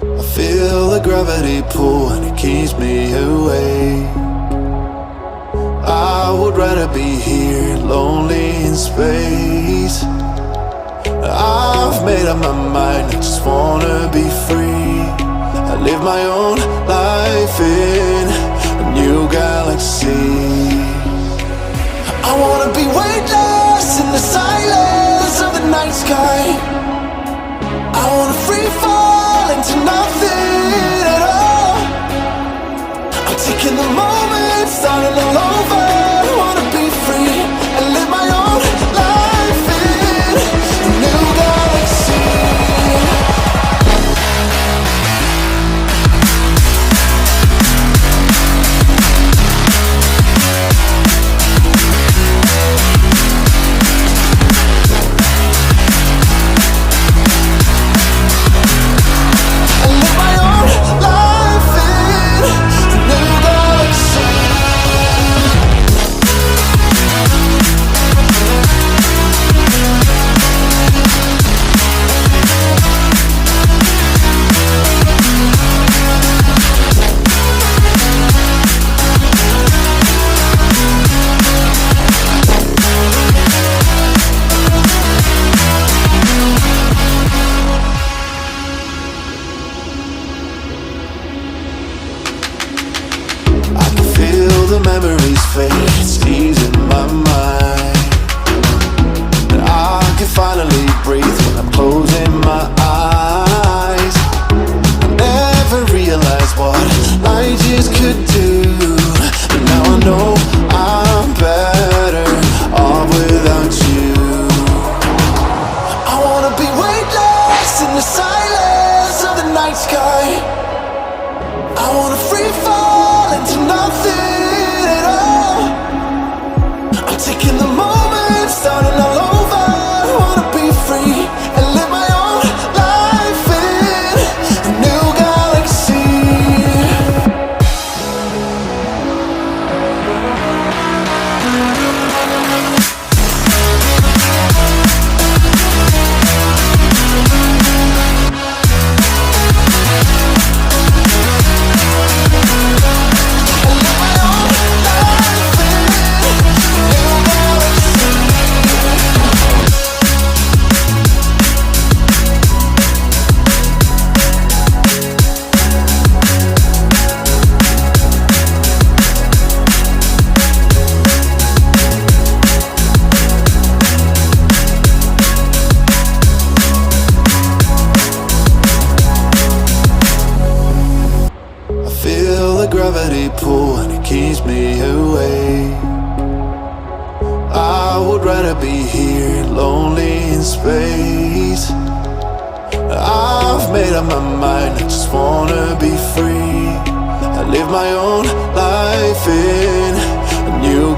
I feel the gravity pull and it keeps me awake. I would rather be here, lonely in space. I've made up my mind, I just wanna be free. I live my own life in a new galaxy. I wanna be weightless in the silence of the night sky. I wanna free fall into nothing at all. I'm taking the moment, starting all over. I wanna be free and live my own life in a new galaxy. The memories fade, it's easing my mind. And I can finally breathe when I'm closing my eyes. I never realized what I just could do, but now I know I'm better off without you. I wanna be weightless in the silence of the night sky. I wanna free fall into nothing. Taking the moment, starting all over. I wanna be free and live my own life in a new galaxy. Gravity pull and it keeps me awake. I would rather be here, lonely in space. I've made up my mind, I just wanna be free. I live my own life in a new